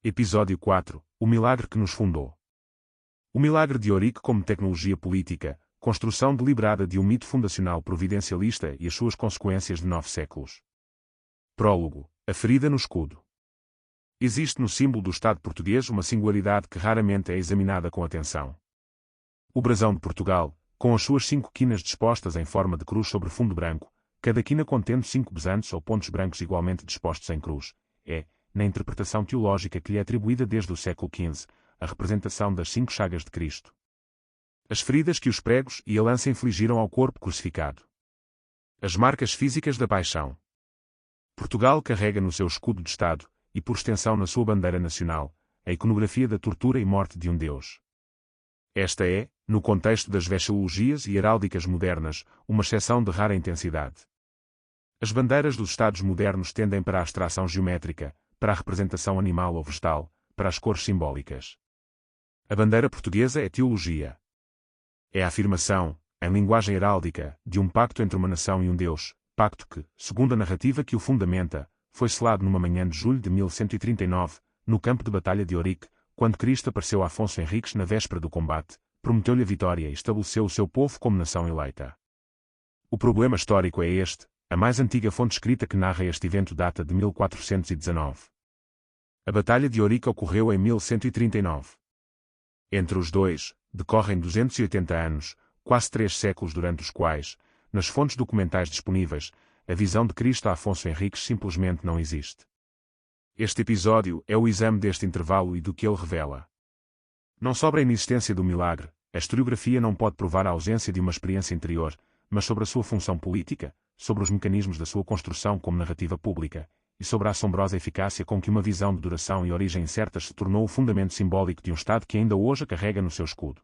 Episódio 4 – O milagre que nos fundou. O milagre de Auric como tecnologia política, construção deliberada de um mito fundacional providencialista e as suas consequências de 9 séculos. Prólogo – A ferida no escudo. Existe no símbolo do Estado português uma singularidade que raramente é examinada com atenção. O brasão de Portugal, com as suas 5 quinas dispostas em forma de cruz sobre fundo branco, cada quina contendo 5 besantes ou pontos brancos igualmente dispostos em cruz, é, na interpretação teológica que lhe é atribuída desde o século XV, a representação das 5 chagas de Cristo. As feridas que os pregos e a lança infligiram ao corpo crucificado. As marcas físicas da paixão. Portugal carrega no seu escudo de Estado, e por extensão na sua bandeira nacional, a iconografia da tortura e morte de um Deus. Esta é, no contexto das vexillologias e heráldicas modernas, uma exceção de rara intensidade. As bandeiras dos Estados modernos tendem para a abstração geométrica, para a representação animal ou vegetal, para as cores simbólicas. A bandeira portuguesa é teologia. É a afirmação, em linguagem heráldica, de um pacto entre uma nação e um Deus, pacto que, segundo a narrativa que o fundamenta, foi selado numa manhã de julho de 1139, no campo de batalha de Auric, quando Cristo apareceu a Afonso Henriques na véspera do combate, prometeu-lhe a vitória e estabeleceu o seu povo como nação eleita. O problema histórico é este: a mais antiga fonte escrita que narra este evento data de 1419. A Batalha de Auric ocorreu em 1139. Entre os dois, decorrem 280 anos, quase 3 séculos durante os quais, nas fontes documentais disponíveis, a visão de Cristo a Afonso Henriques simplesmente não existe. Este episódio é o exame deste intervalo e do que ele revela. Não sobre a inexistência do milagre, a historiografia não pode provar a ausência de uma experiência interior, mas sobre a sua função política, sobre os mecanismos da sua construção como narrativa pública, e sobre a assombrosa eficácia com que uma visão de duração e origem incertas se tornou o fundamento simbólico de um Estado que ainda hoje a carrega no seu escudo.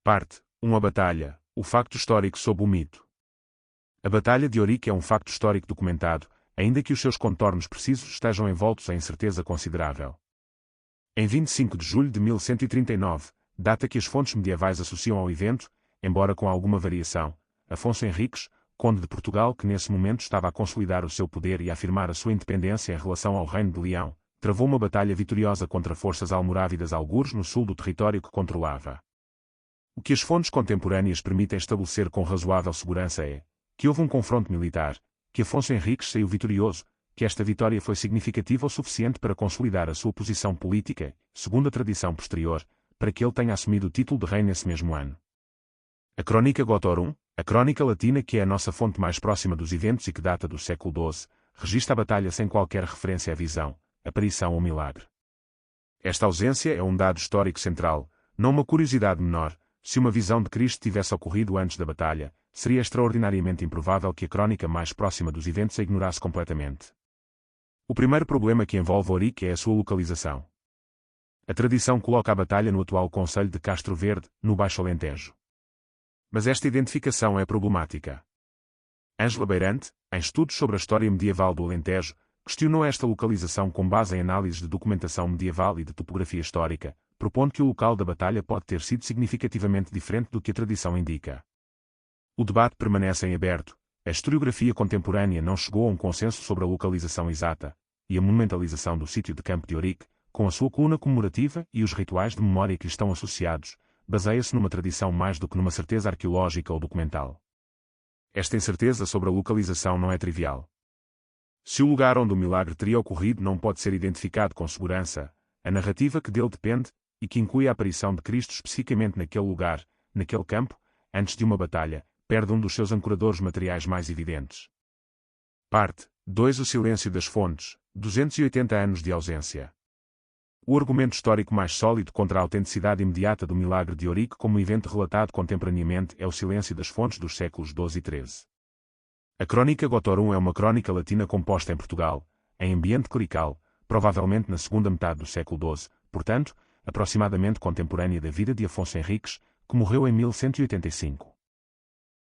Parte 1. A batalha, o facto histórico sob o mito. A Batalha de Auric é um facto histórico documentado, ainda que os seus contornos precisos estejam envoltos em incerteza considerável. Em 25 de julho de 1139, data que as fontes medievais associam ao evento, embora com alguma variação, Afonso Henriques, conde de Portugal que nesse momento estava a consolidar o seu poder e a afirmar a sua independência em relação ao Reino de Leão, travou uma batalha vitoriosa contra forças almorávidas algures no sul do território que controlava. O que as fontes contemporâneas permitem estabelecer com razoável segurança é que houve um confronto militar, que Afonso Henriques saiu vitorioso, que esta vitória foi significativa o suficiente para consolidar a sua posição política, segundo a tradição posterior, para que ele tenha assumido o título de rei nesse mesmo ano. A Chronica Gotorum, a crónica latina que é a nossa fonte mais próxima dos eventos e que data do século XII, registra a batalha sem qualquer referência à visão, aparição ou milagre. Esta ausência é um dado histórico central, não uma curiosidade menor. Se uma visão de Cristo tivesse ocorrido antes da batalha, seria extraordinariamente improvável que a crónica mais próxima dos eventos a ignorasse completamente. O primeiro problema que envolve Auric é a sua localização. A tradição coloca a batalha no atual concelho de Castro Verde, no Baixo Alentejo. Mas esta identificação é problemática. Ângela Beirante, em estudos sobre a história medieval do Alentejo, questionou esta localização com base em análises de documentação medieval e de topografia histórica, propondo que o local da batalha pode ter sido significativamente diferente do que a tradição indica. O debate permanece em aberto, a historiografia contemporânea não chegou a um consenso sobre a localização exata, e a monumentalização do sítio de Campo de Auric, com a sua coluna comemorativa e os rituais de memória que lhe estão associados, baseia-se numa tradição mais do que numa certeza arqueológica ou documental. Esta incerteza sobre a localização não é trivial. Se o lugar onde o milagre teria ocorrido não pode ser identificado com segurança, a narrativa que dele depende, e que inclui a aparição de Cristo especificamente naquele lugar, naquele campo, antes de uma batalha, perde um dos seus ancoradores materiais mais evidentes. Parte 2. O silêncio das fontes, 280 anos de ausência. O argumento histórico mais sólido contra a autenticidade imediata do milagre de Auric como evento relatado contemporaneamente é o silêncio das fontes dos séculos XII e XIII. A Chronica Gotorum é uma crónica latina composta em Portugal, em ambiente clerical, provavelmente na segunda metade do século XII, portanto, aproximadamente contemporânea da vida de Afonso Henriques, que morreu em 1185.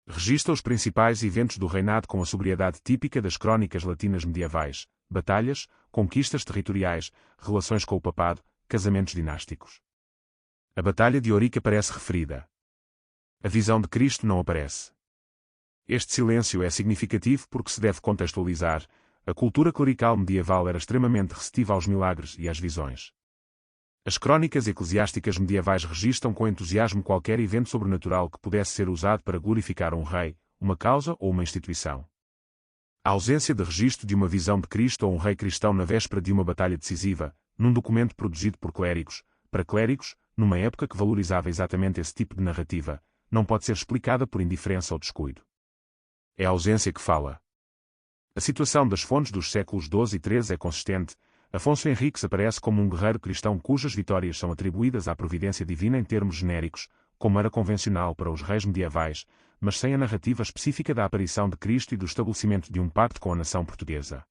Registra os principais eventos do reinado com a sobriedade típica das crónicas latinas medievais: batalhas, conquistas territoriais, relações com o papado, casamentos dinásticos. A Batalha de Auric aparece referida. A visão de Cristo não aparece. Este silêncio é significativo porque se deve contextualizar. A cultura clerical medieval era extremamente receptiva aos milagres e às visões. As crónicas eclesiásticas medievais registram com entusiasmo qualquer evento sobrenatural que pudesse ser usado para glorificar um rei, uma causa ou uma instituição. A ausência de registro de uma visão de Cristo ou um rei cristão na véspera de uma batalha decisiva, num documento produzido por clérigos, para clérigos, numa época que valorizava exatamente esse tipo de narrativa, não pode ser explicada por indiferença ou descuido. É a ausência que fala. A situação das fontes dos séculos XII e XIII é consistente. Afonso Henriques aparece como um guerreiro cristão cujas vitórias são atribuídas à providência divina em termos genéricos, como era convencional para os reis medievais, mas sem a narrativa específica da aparição de Cristo e do estabelecimento de um pacto com a nação portuguesa.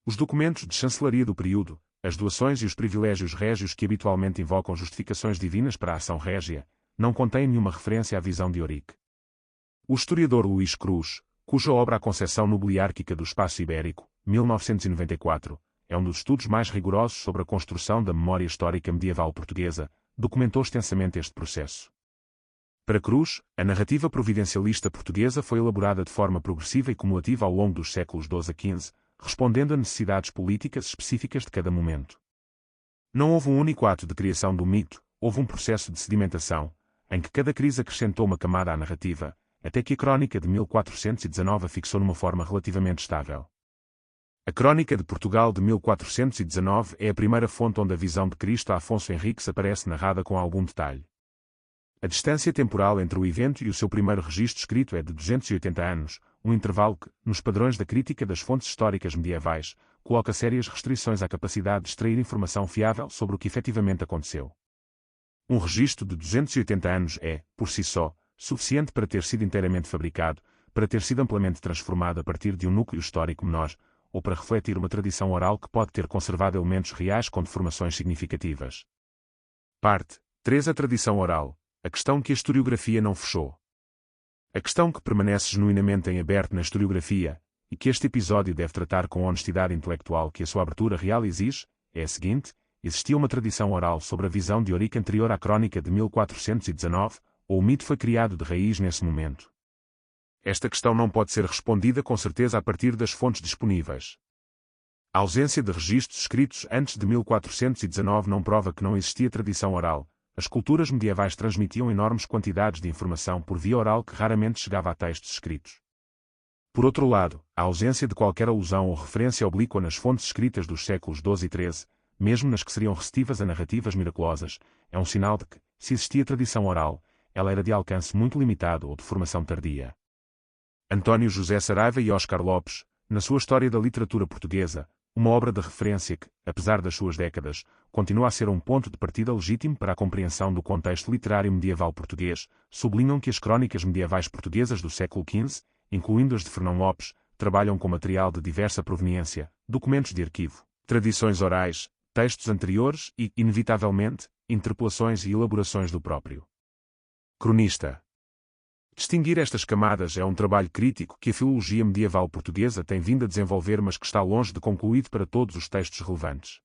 Os documentos de chancelaria do período, as doações e os privilégios régios que habitualmente invocam justificações divinas para a ação régia, não contêm nenhuma referência à visão de Eurique. O historiador Luís Cruz, cuja obra A Concepção Nobiliárquica do Espaço Ibérico, 1994, é um dos estudos mais rigorosos sobre a construção da memória histórica medieval portuguesa, documentou extensamente este processo. Para Cruz, a narrativa providencialista portuguesa foi elaborada de forma progressiva e cumulativa ao longo dos séculos XII a XV, respondendo a necessidades políticas específicas de cada momento. Não houve um único ato de criação do mito, houve um processo de sedimentação, em que cada crise acrescentou uma camada à narrativa, até que a Crónica de 1419 a fixou numa forma relativamente estável. A Crónica de Portugal de 1419 é a primeira fonte onde a visão de Cristo a Afonso Henriques aparece narrada com algum detalhe. A distância temporal entre o evento e o seu primeiro registro escrito é de 280 anos, um intervalo que, nos padrões da crítica das fontes históricas medievais, coloca sérias restrições à capacidade de extrair informação fiável sobre o que efetivamente aconteceu. Um registro de 280 anos é, por si só, suficiente para ter sido inteiramente fabricado, para ter sido amplamente transformado a partir de um núcleo histórico menor, ou para refletir uma tradição oral que pode ter conservado elementos reais com deformações significativas. Parte 3. A tradição oral, a questão que a historiografia não fechou. A questão que permanece genuinamente em aberto na historiografia, e que este episódio deve tratar com a honestidade intelectual que a sua abertura real exige, é a seguinte: existia uma tradição oral sobre a visão de Eurique anterior à Crónica de 1419, ou o mito foi criado de raiz nesse momento? Esta questão não pode ser respondida com certeza a partir das fontes disponíveis. A ausência de registros escritos antes de 1419 não prova que não existia tradição oral. As culturas medievais transmitiam enormes quantidades de informação por via oral que raramente chegava a textos escritos. Por outro lado, a ausência de qualquer alusão ou referência oblíqua nas fontes escritas dos séculos XII e XIII, mesmo nas que seriam receptivas a narrativas miraculosas, é um sinal de que, se existia tradição oral, ela era de alcance muito limitado ou de formação tardia. António José Saraiva e Oscar Lopes, na sua História da Literatura Portuguesa, uma obra de referência que, apesar das suas décadas, continua a ser um ponto de partida legítimo para a compreensão do contexto literário medieval português, sublinham que as crónicas medievais portuguesas do século XV, incluindo as de Fernão Lopes, trabalham com material de diversa proveniência, documentos de arquivo, tradições orais, textos anteriores e, inevitavelmente, interpolações e elaborações do próprio cronista. Distinguir estas camadas é um trabalho crítico que a filologia medieval portuguesa tem vindo a desenvolver, mas que está longe de concluído para todos os textos relevantes.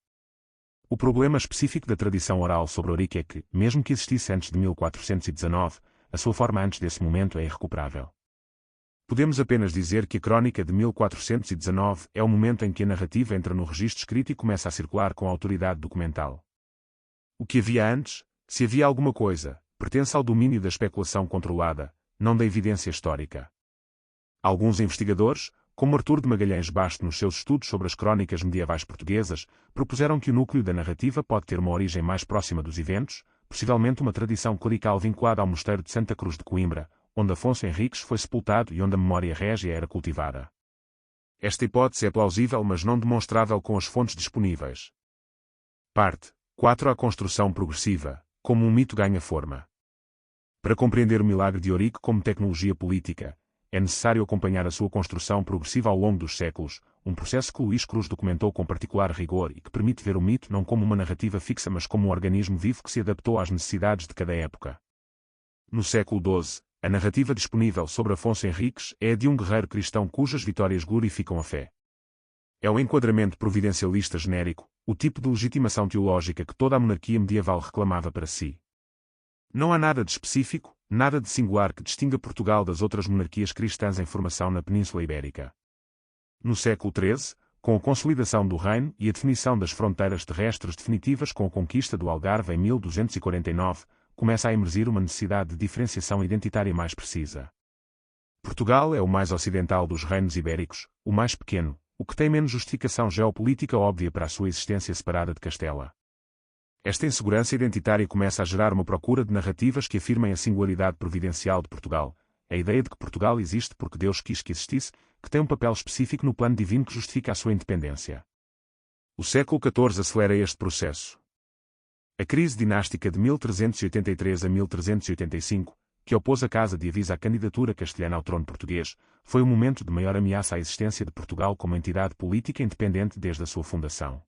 O problema específico da tradição oral sobre Eurique é que, mesmo que existisse antes de 1419, a sua forma antes desse momento é irrecuperável. Podemos apenas dizer que a Crónica de 1419 é o momento em que a narrativa entra no registro escrito e começa a circular com a autoridade documental. O que havia antes, se havia alguma coisa, pertence ao domínio da especulação controlada, não da evidência histórica. Alguns investigadores, como Artur de Magalhães Basto nos seus estudos sobre as crónicas medievais portuguesas, propuseram que o núcleo da narrativa pode ter uma origem mais próxima dos eventos, possivelmente uma tradição clerical vinculada ao mosteiro de Santa Cruz de Coimbra, onde Afonso Henriques foi sepultado e onde a memória régia era cultivada. Esta hipótese é plausível, mas não demonstrável com as fontes disponíveis. Parte 4. A construção progressiva, como um mito ganha forma. Para compreender o milagre de Eurique como tecnologia política, é necessário acompanhar a sua construção progressiva ao longo dos séculos, um processo que Luís Cruz documentou com particular rigor e que permite ver o mito não como uma narrativa fixa mas como um organismo vivo que se adaptou às necessidades de cada época. No século XII, a narrativa disponível sobre Afonso Henriques é a de um guerreiro cristão cujas vitórias glorificam a fé. É o enquadramento providencialista genérico, o tipo de legitimação teológica que toda a monarquia medieval reclamava para si. Não há nada de específico, nada de singular que distinga Portugal das outras monarquias cristãs em formação na Península Ibérica. No século XIII, com a consolidação do reino e a definição das fronteiras terrestres definitivas com a conquista do Algarve em 1249, começa a emergir uma necessidade de diferenciação identitária mais precisa. Portugal é o mais ocidental dos reinos ibéricos, o mais pequeno, o que tem menos justificação geopolítica óbvia para a sua existência separada de Castela. Esta insegurança identitária começa a gerar uma procura de narrativas que afirmem a singularidade providencial de Portugal, a ideia de que Portugal existe porque Deus quis que existisse, que tem um papel específico no plano divino que justifica a sua independência. O século XIV acelera este processo. A crise dinástica de 1383 a 1385, que opôs a Casa de Avís à candidatura castelhana ao trono português, foi o momento de maior ameaça à existência de Portugal como entidade política independente desde a sua fundação.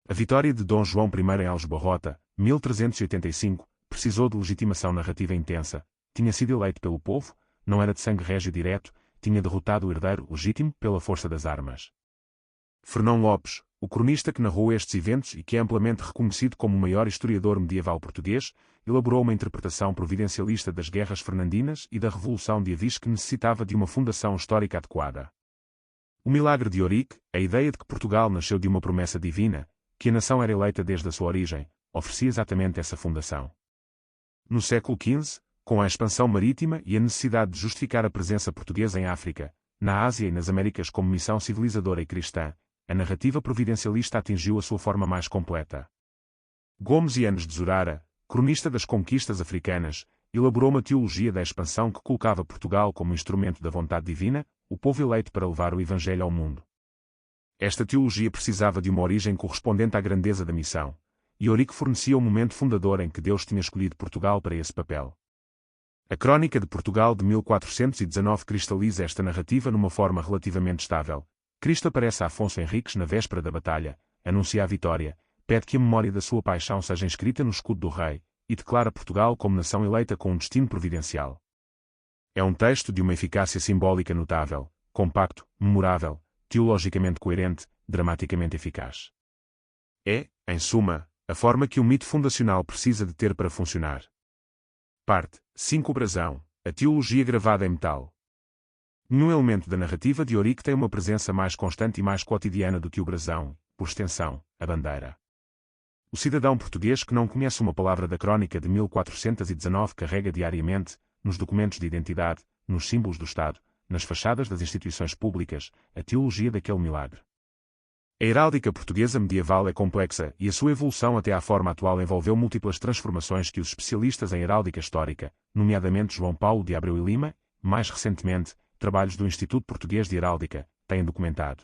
A vitória de Dom João I em Aljubarrota, 1385, precisou de legitimação narrativa intensa. Tinha sido eleito pelo povo, não era de sangue régio direto, tinha derrotado o herdeiro legítimo pela força das armas. Fernão Lopes, o cronista que narrou estes eventos e que é amplamente reconhecido como o maior historiador medieval português, elaborou uma interpretação providencialista das guerras fernandinas e da Revolução de Avis que necessitava de uma fundação histórica adequada. O milagre de Ourique, a ideia de que Portugal nasceu de uma promessa divina, que a nação era eleita desde a sua origem, oferecia exatamente essa fundação. No século XV, com a expansão marítima e a necessidade de justificar a presença portuguesa em África, na Ásia e nas Américas como missão civilizadora e cristã, a narrativa providencialista atingiu a sua forma mais completa. Gomes Yanes de Zurara, cronista das conquistas africanas, elaborou uma teologia da expansão que colocava Portugal como instrumento da vontade divina, o povo eleito para levar o Evangelho ao mundo. Esta teologia precisava de uma origem correspondente à grandeza da missão, e Ourique fornecia o momento fundador em que Deus tinha escolhido Portugal para esse papel. A Crónica de Portugal de 1419 cristaliza esta narrativa numa forma relativamente estável. Cristo aparece a Afonso Henriques na véspera da batalha, anuncia a vitória, pede que a memória da sua paixão seja inscrita no escudo do rei, e declara Portugal como nação eleita com um destino providencial. É um texto de uma eficácia simbólica notável, compacto, memorável, teologicamente coerente, dramaticamente eficaz. É, em suma, a forma que o mito fundacional precisa de ter para funcionar. Parte 5. O brasão, a teologia gravada em metal. Nenhum elemento da narrativa de Ourique tem uma presença mais constante e mais cotidiana do que o brasão, por extensão, a bandeira. O cidadão português que não conhece uma palavra da Crónica de 1419 carrega diariamente, nos documentos de identidade, nos símbolos do Estado, nas fachadas das instituições públicas, a teologia daquele milagre. A heráldica portuguesa medieval é complexa e a sua evolução até à forma atual envolveu múltiplas transformações que os especialistas em heráldica histórica, nomeadamente João Paulo de Abreu e Lima, mais recentemente, trabalhos do Instituto Português de Heráldica, têm documentado.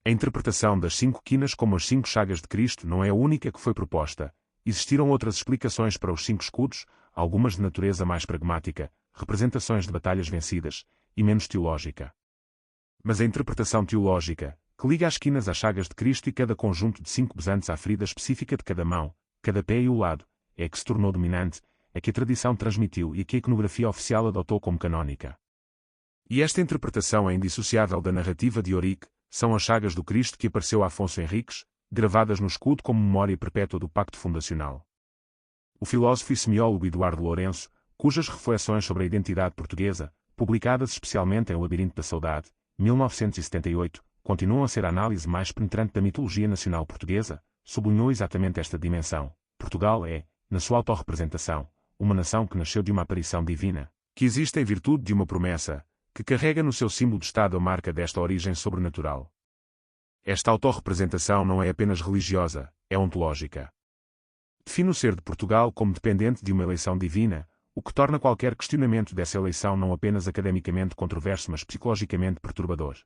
A interpretação das 5 quinas como as 5 chagas de Cristo não é a única que foi proposta. Existiram outras explicações para os 5 escudos, algumas de natureza mais pragmática, representações de batalhas vencidas, e menos teológica. Mas a interpretação teológica, que liga as quinas às chagas de Cristo e cada conjunto de 5 besantes à ferida específica de cada mão, cada pé e o lado, é que se tornou dominante, é que a tradição transmitiu e a que a iconografia oficial adotou como canónica. E esta interpretação é indissociável da narrativa de Ourique, são as chagas do Cristo que apareceu a Afonso Henriques, gravadas no escudo como memória perpétua do pacto fundacional. O filósofo e semiólogo Eduardo Lourenço, cujas reflexões sobre a identidade portuguesa, publicadas especialmente em O Labirinto da Saudade, 1978, continuam a ser a análise mais penetrante da mitologia nacional portuguesa, sublinhou exatamente esta dimensão. Portugal é, na sua autorrepresentação, uma nação que nasceu de uma aparição divina, que existe em virtude de uma promessa, que carrega no seu símbolo de Estado a marca desta origem sobrenatural. Esta autorrepresentação não é apenas religiosa, é ontológica. Define o ser de Portugal como dependente de uma eleição divina, o que torna qualquer questionamento dessa eleição não apenas academicamente controverso mas psicologicamente perturbador.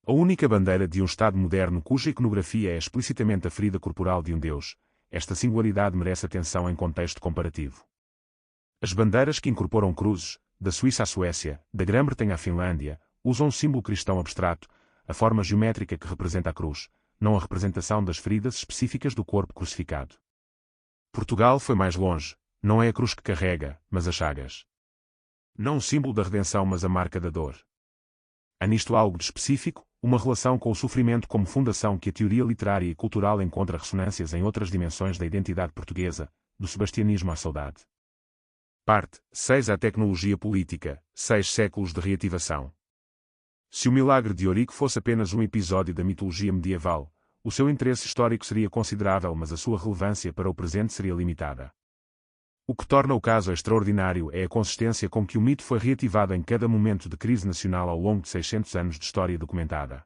A única bandeira de um Estado moderno cuja iconografia é explicitamente a ferida corporal de um Deus, esta singularidade merece atenção em contexto comparativo. As bandeiras que incorporam cruzes, da Suíça à Suécia, da Grã-Bretanha à Finlândia, usam um símbolo cristão abstrato, a forma geométrica que representa a cruz, não a representação das feridas específicas do corpo crucificado. Portugal foi mais longe, não é a cruz que carrega, mas as chagas. Não o símbolo da redenção mas a marca da dor. Há nisto algo de específico, uma relação com o sofrimento como fundação que a teoria literária e cultural encontra ressonâncias em outras dimensões da identidade portuguesa, do sebastianismo à saudade. Parte 6. A tecnologia política, 6 séculos de reativação. Se o milagre de Eurico fosse apenas um episódio da mitologia medieval, o seu interesse histórico seria considerável, mas a sua relevância para o presente seria limitada. O que torna o caso extraordinário é a consistência com que o mito foi reativado em cada momento de crise nacional ao longo de 600 anos de história documentada.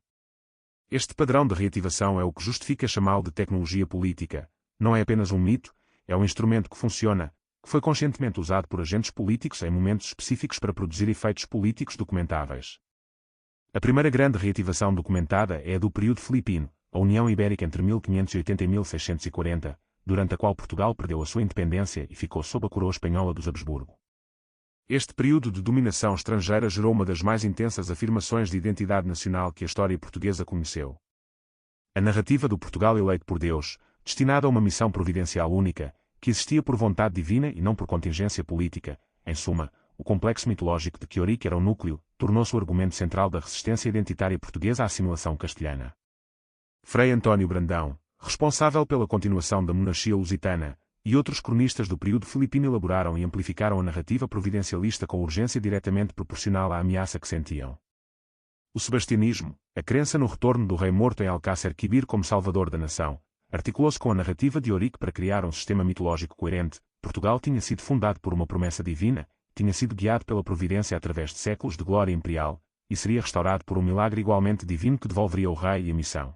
Este padrão de reativação é o que justifica chamá-lo de tecnologia política. Não é apenas um mito, é um instrumento que funciona, que foi conscientemente usado por agentes políticos em momentos específicos para produzir efeitos políticos documentáveis. A primeira grande reativação documentada é a do período filipino, a União Ibérica entre 1580 e 1640, durante a qual Portugal perdeu a sua independência e ficou sob a coroa espanhola dos Habsburgo. Este período de dominação estrangeira gerou uma das mais intensas afirmações de identidade nacional que a história portuguesa conheceu. A narrativa do Portugal eleito por Deus, destinada a uma missão providencial única, que existia por vontade divina e não por contingência política, em suma, o complexo mitológico de que Eurico era o núcleo, tornou-se o argumento central da resistência identitária portuguesa à assimilação castelhana. Frei António Brandão, responsável pela continuação da monarquia lusitana, e outros cronistas do período filipino elaboraram e amplificaram a narrativa providencialista com urgência diretamente proporcional à ameaça que sentiam. O sebastianismo, a crença no retorno do rei morto em Alcácer Quibir como salvador da nação, articulou-se com a narrativa de Eurico para criar um sistema mitológico coerente. Portugal tinha sido fundado por uma promessa divina, tinha sido guiado pela providência através de séculos de glória imperial, e seria restaurado por um milagre igualmente divino que devolveria o rei e a missão.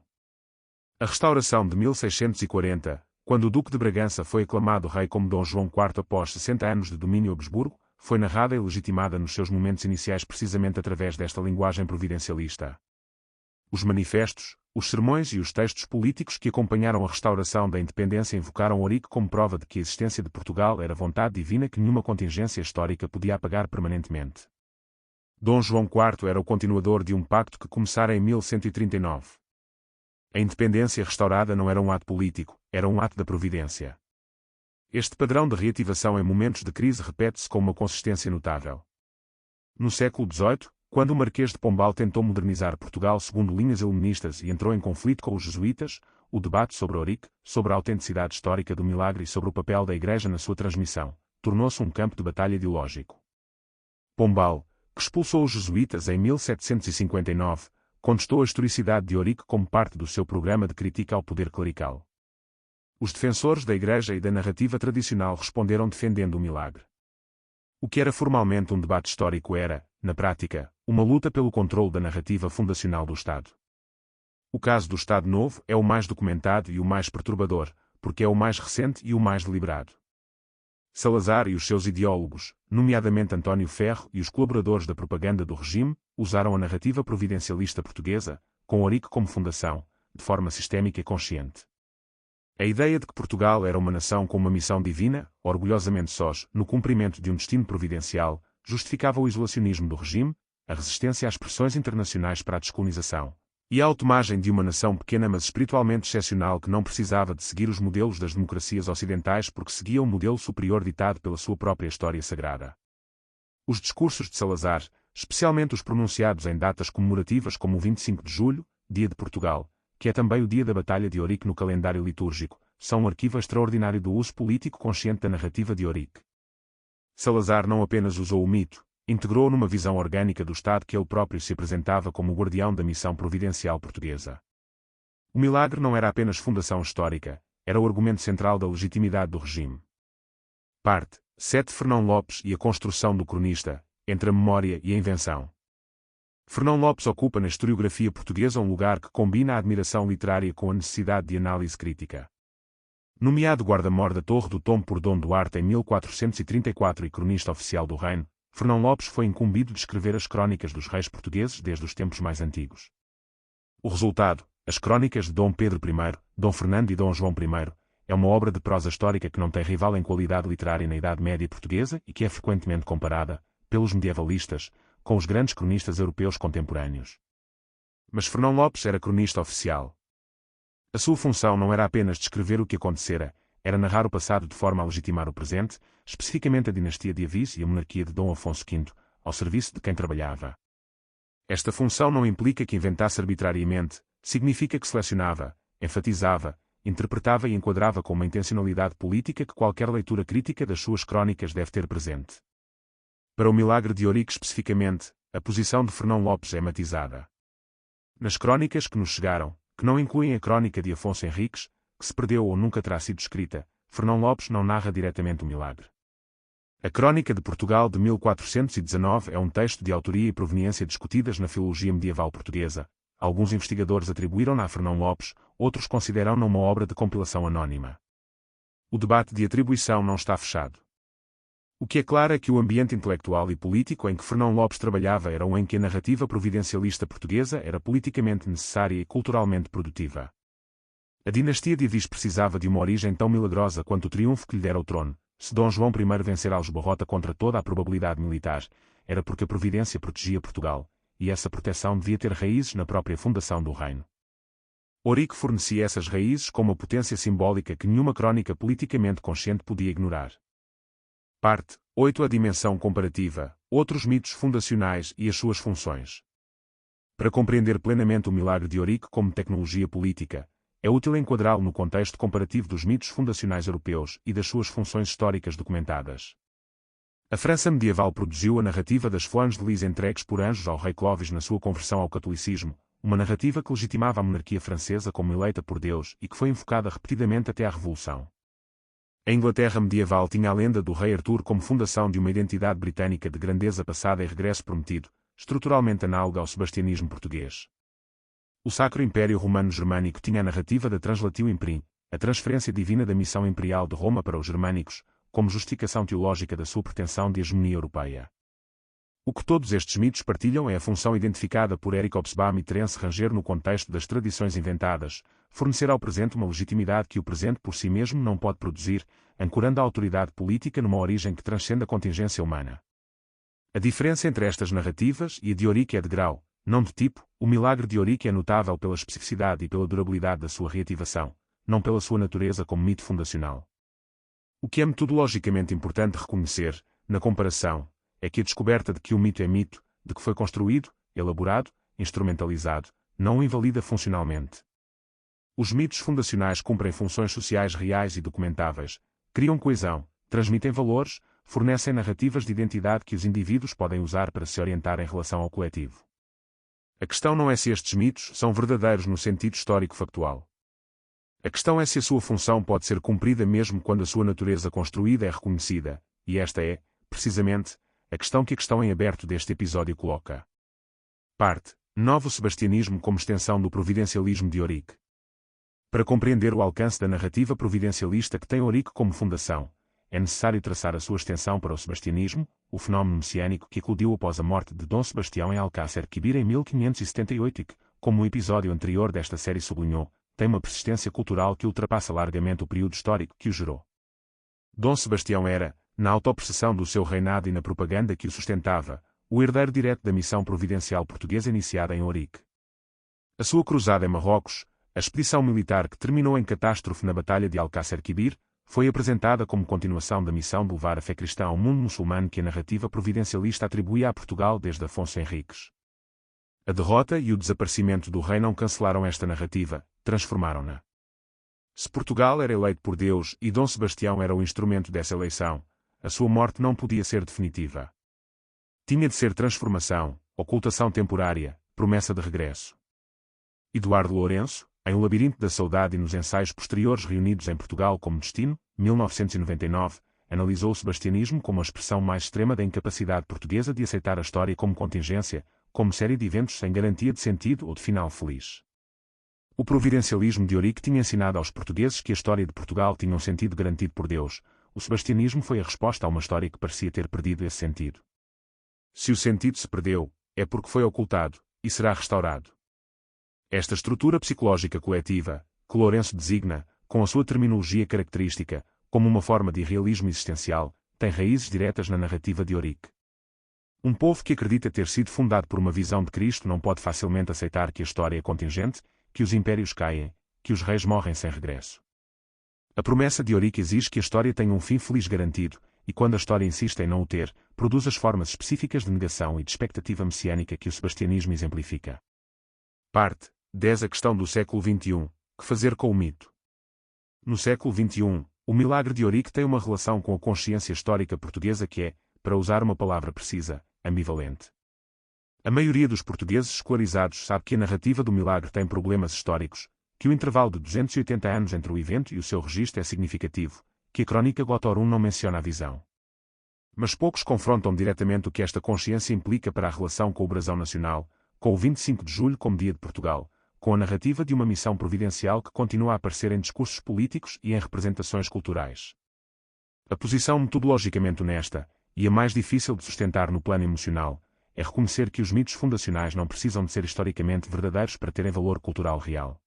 A restauração de 1640, quando o Duque de Bragança foi aclamado rei como Dom João IV após 60 anos de domínio Habsburgo, foi narrada e legitimada nos seus momentos iniciais precisamente através desta linguagem providencialista. Os manifestos, os sermões e os textos políticos que acompanharam a restauração da independência invocaram Eurico como prova de que a existência de Portugal era vontade divina que nenhuma contingência histórica podia apagar permanentemente. Dom João IV era o continuador de um pacto que começara em 1139. A independência restaurada não era um ato político, era um ato da providência. Este padrão de reativação em momentos de crise repete-se com uma consistência notável. No século XVIII, quando o Marquês de Pombal tentou modernizar Portugal segundo linhas iluministas e entrou em conflito com os jesuítas, o debate sobre Eurico, sobre a autenticidade histórica do milagre e sobre o papel da Igreja na sua transmissão, tornou-se um campo de batalha ideológico. Pombal, que expulsou os jesuítas em 1759, contestou a historicidade de Eurico como parte do seu programa de crítica ao poder clerical. Os defensores da Igreja e da narrativa tradicional responderam defendendo o milagre. O que era formalmente um debate histórico era, na prática, uma luta pelo controle da narrativa fundacional do Estado. O caso do Estado Novo é o mais documentado e o mais perturbador, porque é o mais recente e o mais deliberado. Salazar e os seus ideólogos, nomeadamente António Ferro e os colaboradores da propaganda do regime, usaram a narrativa providencialista portuguesa, com Eurico como fundação, de forma sistémica e consciente. A ideia de que Portugal era uma nação com uma missão divina, orgulhosamente sós, no cumprimento de um destino providencial, justificava o isolacionismo do regime, a resistência às pressões internacionais para a descolonização, e a autoimagem de uma nação pequena mas espiritualmente excepcional que não precisava de seguir os modelos das democracias ocidentais porque seguia um modelo superior ditado pela sua própria história sagrada. Os discursos de Salazar, especialmente os pronunciados em datas comemorativas como o 25 de julho, Dia de Portugal, que é também o dia da Batalha de Eurico no calendário litúrgico, são um arquivo extraordinário do uso político consciente da narrativa de Eurico. Salazar não apenas usou o mito, integrou-o numa visão orgânica do Estado que ele próprio se apresentava como o guardião da missão providencial portuguesa. O milagre não era apenas fundação histórica, era o argumento central da legitimidade do regime. Parte 7. Fernão Lopes e a construção do cronista, entre a memória e a invenção. Fernão Lopes ocupa na historiografia portuguesa um lugar que combina a admiração literária com a necessidade de análise crítica. Nomeado guarda-mor da Torre do Tombo por Dom Duarte em 1434 e cronista oficial do reino, Fernão Lopes foi incumbido de escrever as crónicas dos reis portugueses desde os tempos mais antigos. O resultado, as crónicas de Dom Pedro I, Dom Fernando e Dom João I, é uma obra de prosa histórica que não tem rival em qualidade literária na Idade Média portuguesa e que é frequentemente comparada, pelos medievalistas, com os grandes cronistas europeus contemporâneos. Mas Fernão Lopes era cronista oficial. A sua função não era apenas descrever o que acontecera, era narrar o passado de forma a legitimar o presente, especificamente a dinastia de Avis e a monarquia de Dom Afonso V, ao serviço de quem trabalhava. Esta função não implica que inventasse arbitrariamente, significa que selecionava, enfatizava, interpretava e enquadrava com uma intencionalidade política que qualquer leitura crítica das suas crónicas deve ter presente. Para o milagre de Eurico especificamente, a posição de Fernão Lopes é matizada. Nas crónicas que nos chegaram, que não incluem a crónica de Afonso Henriques, que se perdeu ou nunca terá sido escrita, Fernão Lopes não narra diretamente o milagre. A Crónica de Portugal de 1419 é um texto de autoria e proveniência discutidas na filologia medieval portuguesa. Alguns investigadores atribuíram-na a Fernão Lopes, outros consideram-na uma obra de compilação anónima. O debate de atribuição não está fechado. O que é claro é que o ambiente intelectual e político em que Fernão Lopes trabalhava era um em que a narrativa providencialista portuguesa era politicamente necessária e culturalmente produtiva. A dinastia de Avis precisava de uma origem tão milagrosa quanto o triunfo que lhe dera o trono. Se Dom João I vencer Aljubarrota contra toda a probabilidade militar, era porque a providência protegia Portugal, e essa proteção devia ter raízes na própria fundação do reino. Eurico fornecia essas raízes com uma potência simbólica que nenhuma crónica politicamente consciente podia ignorar. Parte 8. A dimensão comparativa, outros mitos fundacionais e as suas funções. Para compreender plenamente o milagre de Eurico como tecnologia política, é útil enquadrá-lo no contexto comparativo dos mitos fundacionais europeus e das suas funções históricas documentadas. A França medieval produziu a narrativa das Flans de Lis entregues por anjos ao rei Clovis na sua conversão ao catolicismo, uma narrativa que legitimava a monarquia francesa como eleita por Deus e que foi invocada repetidamente até à Revolução. A Inglaterra medieval tinha a lenda do rei Artur como fundação de uma identidade britânica de grandeza passada e regresso prometido, estruturalmente análoga ao sebastianismo português. O Sacro Império Romano-Germânico tinha a narrativa da Translatio Imperii, a transferência divina da missão imperial de Roma para os germânicos, como justificação teológica da sua pretensão de hegemonia europeia. O que todos estes mitos partilham é a função identificada por Éric Hobsbawm e Terence Ranger no contexto das tradições inventadas, fornecer ao presente uma legitimidade que o presente por si mesmo não pode produzir, ancorando a autoridade política numa origem que transcende a contingência humana. A diferença entre estas narrativas e a de Eurico é de grau, não de tipo. O milagre de Eurico é notável pela especificidade e pela durabilidade da sua reativação, não pela sua natureza como mito fundacional. O que é metodologicamente importante reconhecer, na comparação, é que a descoberta de que o mito é mito, de que foi construído, elaborado, instrumentalizado, não o invalida funcionalmente. Os mitos fundacionais cumprem funções sociais reais e documentáveis, criam coesão, transmitem valores, fornecem narrativas de identidade que os indivíduos podem usar para se orientar em relação ao coletivo. A questão não é se estes mitos são verdadeiros no sentido histórico-factual. A questão é se a sua função pode ser cumprida mesmo quando a sua natureza construída é reconhecida, e esta é, precisamente, a questão que a questão em aberto deste episódio coloca. Parte 9. O sebastianismo como extensão do providencialismo de Eurico. Para compreender o alcance da narrativa providencialista que tem Eurico como fundação, é necessário traçar a sua extensão para o sebastianismo, o fenómeno messiânico que eclodiu após a morte de Dom Sebastião em Alcácer Quibir em 1578 e que, como o episódio anterior desta série sublinhou, tem uma persistência cultural que ultrapassa largamente o período histórico que o gerou. Dom Sebastião era, na autoperceção do seu reinado e na propaganda que o sustentava, o herdeiro direto da missão providencial portuguesa iniciada em Eurico. A sua cruzada em Marrocos, a expedição militar que terminou em catástrofe na Batalha de Alcácer Quibir, foi apresentada como continuação da missão de levar a fé cristã ao mundo muçulmano que a narrativa providencialista atribuía a Portugal desde Afonso Henriques. A derrota e o desaparecimento do rei não cancelaram esta narrativa, transformaram-na. Se Portugal era eleito por Deus e Dom Sebastião era o instrumento dessa eleição, a sua morte não podia ser definitiva. Tinha de ser transformação, ocultação temporária, promessa de regresso. Eduardo Lourenço, em O Labirinto da Saudade e nos ensaios posteriores reunidos em Portugal como Destino, 1999, analisou o sebastianismo como a expressão mais extrema da incapacidade portuguesa de aceitar a história como contingência, como série de eventos sem garantia de sentido ou de final feliz. O providencialismo de Eurico tinha ensinado aos portugueses que a história de Portugal tinha um sentido garantido por Deus. O sebastianismo foi a resposta a uma história que parecia ter perdido esse sentido. Se o sentido se perdeu, é porque foi ocultado, e será restaurado. Esta estrutura psicológica coletiva, que Lourenço designa, com a sua terminologia característica, como uma forma de irrealismo existencial, tem raízes diretas na narrativa de Eurico. Um povo que acredita ter sido fundado por uma visão de Cristo não pode facilmente aceitar que a história é contingente, que os impérios caem, que os reis morrem sem regresso. A promessa de Eurico exige que a história tenha um fim feliz garantido, e quando a história insiste em não o ter, produz as formas específicas de negação e de expectativa messiânica que o sebastianismo exemplifica. Parte 10. A questão do século XXI. Que fazer com o mito? No século XXI, o milagre de Eurico tem uma relação com a consciência histórica portuguesa que é, para usar uma palavra precisa, ambivalente. A maioria dos portugueses escolarizados sabe que a narrativa do milagre tem problemas históricos, que o intervalo de 280 anos entre o evento e o seu registro é significativo, que a Crónica Gotor 1 não menciona a visão. Mas poucos confrontam diretamente o que esta consciência implica para a relação com o brasão nacional, com o 25 de julho como Dia de Portugal, com a narrativa de uma missão providencial que continua a aparecer em discursos políticos e em representações culturais. A posição metodologicamente honesta, e a mais difícil de sustentar no plano emocional, é reconhecer que os mitos fundacionais não precisam de ser historicamente verdadeiros para terem valor cultural real.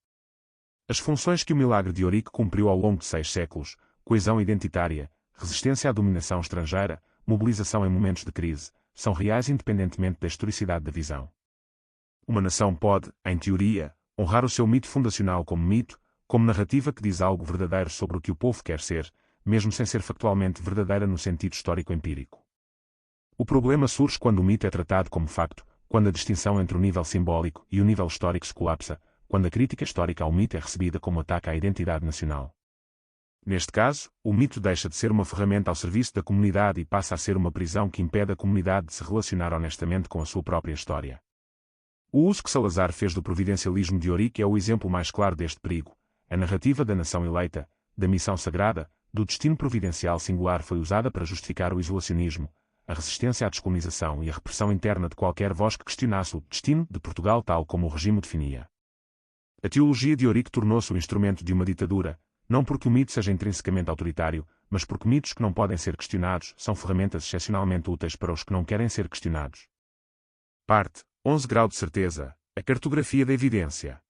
As funções que o milagre de Ourique cumpriu ao longo de 6 séculos, coesão identitária, resistência à dominação estrangeira, mobilização em momentos de crise, são reais independentemente da historicidade da visão. Uma nação pode, em teoria, honrar o seu mito fundacional como narrativa que diz algo verdadeiro sobre o que o povo quer ser, mesmo sem ser factualmente verdadeira no sentido histórico-empírico. O problema surge quando o mito é tratado como facto, quando a distinção entre o nível simbólico e o nível histórico se colapsa, quando a crítica histórica ao mito é recebida como ataque à identidade nacional. Neste caso, o mito deixa de ser uma ferramenta ao serviço da comunidade e passa a ser uma prisão que impede a comunidade de se relacionar honestamente com a sua própria história. O uso que Salazar fez do providencialismo de Ourique é o exemplo mais claro deste perigo. A narrativa da nação eleita, da missão sagrada, do destino providencial singular foi usada para justificar o isolacionismo, a resistência à descolonização e a repressão interna de qualquer voz que questionasse o destino de Portugal tal como o regime o definia. A teologia de Ourique tornou-se o instrumento de uma ditadura, não porque o mito seja intrinsecamente autoritário, mas porque mitos que não podem ser questionados são ferramentas excepcionalmente úteis para os que não querem ser questionados. Parte 11 grau de certeza, a cartografia da evidência.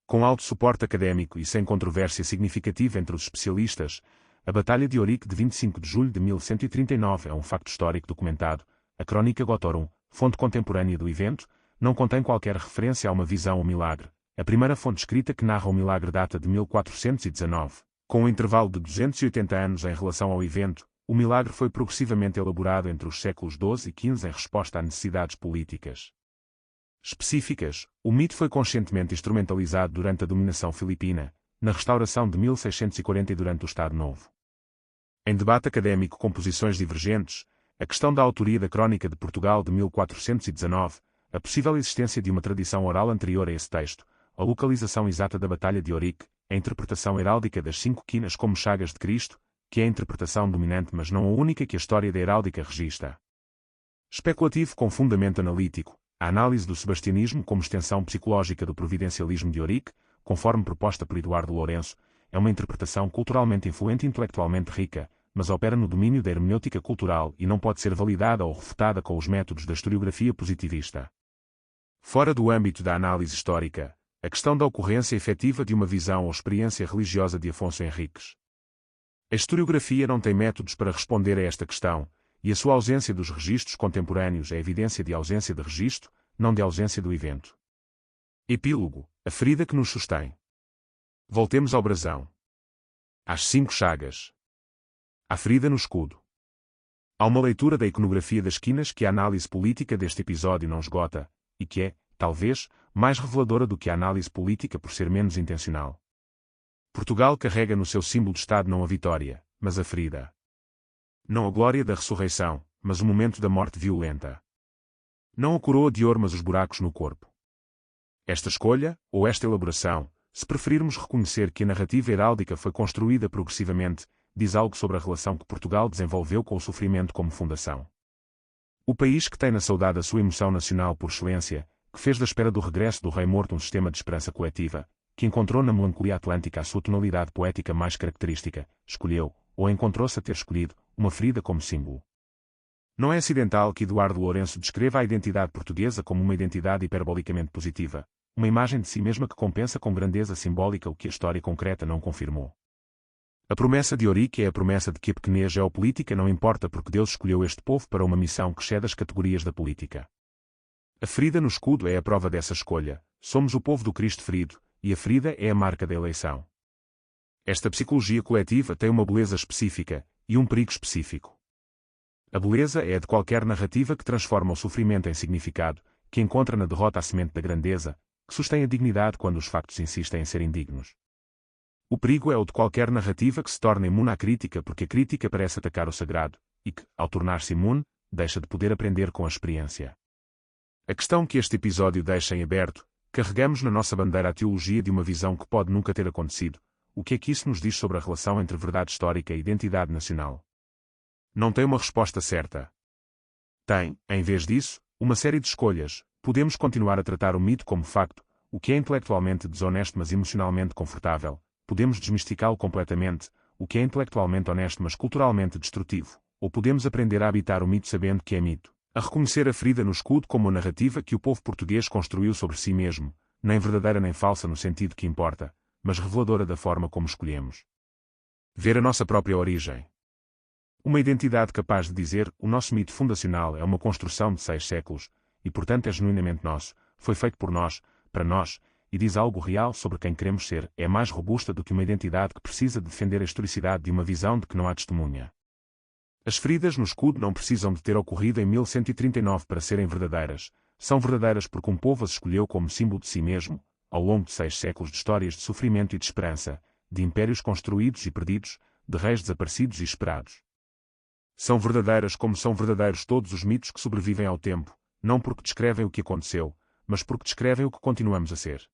Com alto suporte académico e sem controvérsia significativa entre os especialistas, a Batalha de Ourique de 25 de julho de 1139 é um facto histórico documentado. A Crónica Gotor 1, fonte contemporânea do evento, não contém qualquer referência a uma visão ou milagre. A primeira fonte escrita que narra o milagre data de 1419. Com um intervalo de 280 anos em relação ao evento, o milagre foi progressivamente elaborado entre os séculos XII e XV em resposta a necessidades políticas específicas. O mito foi conscientemente instrumentalizado durante a dominação filipina, na restauração de 1640 e durante o Estado Novo. Em debate académico com posições divergentes, a questão da autoria da Crónica de Portugal de 1419, a possível existência de uma tradição oral anterior a esse texto, a localização exata da Batalha de Ourique, a interpretação heráldica das 5 quinas como chagas de Cristo, que é a interpretação dominante mas não a única que a história da heráldica registra. Especulativo com fundamento analítico, a análise do sebastianismo como extensão psicológica do providencialismo de Ourique, conforme proposta por Eduardo Lourenço, é uma interpretação culturalmente influente e intelectualmente rica, mas opera no domínio da hermenêutica cultural e não pode ser validada ou refutada com os métodos da historiografia positivista. Fora do âmbito da análise histórica, a questão da ocorrência efetiva de uma visão ou experiência religiosa de Afonso Henriques. A historiografia não tem métodos para responder a esta questão, e a sua ausência dos registros contemporâneos é evidência de ausência de registro, não de ausência do evento. Epílogo, a ferida que nos sustém. Voltemos ao brasão. Às 5 chagas. A ferida no escudo. Há uma leitura da iconografia das quinas que a análise política deste episódio não esgota, e que é, talvez, mais reveladora do que a análise política por ser menos intencional. Portugal carrega no seu símbolo de Estado não a vitória, mas a ferida. Não a glória da ressurreição, mas o momento da morte violenta. Não a coroa de ouro mas os buracos no corpo. Esta escolha, ou esta elaboração, se preferirmos reconhecer que a narrativa heráldica foi construída progressivamente, diz algo sobre a relação que Portugal desenvolveu com o sofrimento como fundação. O país que tem na saudade a sua emoção nacional por excelência, que fez da espera do regresso do rei morto um sistema de esperança coletiva, que encontrou na melancolia atlântica a sua tonalidade poética mais característica, escolheu, ou encontrou-se a ter escolhido, uma ferida como símbolo. Não é acidental que Eduardo Lourenço descreva a identidade portuguesa como uma identidade hiperbolicamente positiva, uma imagem de si mesma que compensa com grandeza simbólica o que a história concreta não confirmou. A promessa de Ourique é a promessa de que a pequenez geopolítica não importa porque Deus escolheu este povo para uma missão que excede as categorias da política. A ferida no escudo é a prova dessa escolha, somos o povo do Cristo ferido, e a ferida é a marca da eleição. Esta psicologia coletiva tem uma beleza específica, e um perigo específico. A beleza é a de qualquer narrativa que transforma o sofrimento em significado, que encontra na derrota a semente da grandeza, que sustém a dignidade quando os factos insistem em serem dignos. O perigo é o de qualquer narrativa que se torna imune à crítica porque a crítica parece atacar o sagrado, e que, ao tornar-se imune, deixa de poder aprender com a experiência. A questão que este episódio deixa em aberto: carregamos na nossa bandeira a teologia de uma visão que pode nunca ter acontecido. O que é que isso nos diz sobre a relação entre verdade histórica e identidade nacional? Não tem uma resposta certa. Tem, em vez disso, uma série de escolhas. Podemos continuar a tratar o mito como facto, o que é intelectualmente desonesto mas emocionalmente confortável. Podemos desmistificá-lo completamente, o que é intelectualmente honesto mas culturalmente destrutivo. Ou podemos aprender a habitar o mito sabendo que é mito. A reconhecer a ferida no escudo como a narrativa que o povo português construiu sobre si mesmo, nem verdadeira nem falsa no sentido que importa, mas reveladora da forma como escolhemos ver a nossa própria origem. Uma identidade capaz de dizer: o nosso mito fundacional é uma construção de 6 séculos, e portanto é genuinamente nosso, foi feito por nós, para nós, e diz algo real sobre quem queremos ser, é mais robusta do que uma identidade que precisa de defender a historicidade de uma visão de que não há testemunha. As feridas no escudo não precisam de ter ocorrido em 1139 para serem verdadeiras, são verdadeiras porque um povo as escolheu como símbolo de si mesmo, ao longo de 6 séculos de histórias de sofrimento e de esperança, de impérios construídos e perdidos, de reis desaparecidos e esperados. São verdadeiras como são verdadeiros todos os mitos que sobrevivem ao tempo, não porque descrevem o que aconteceu, mas porque descrevem o que continuamos a ser.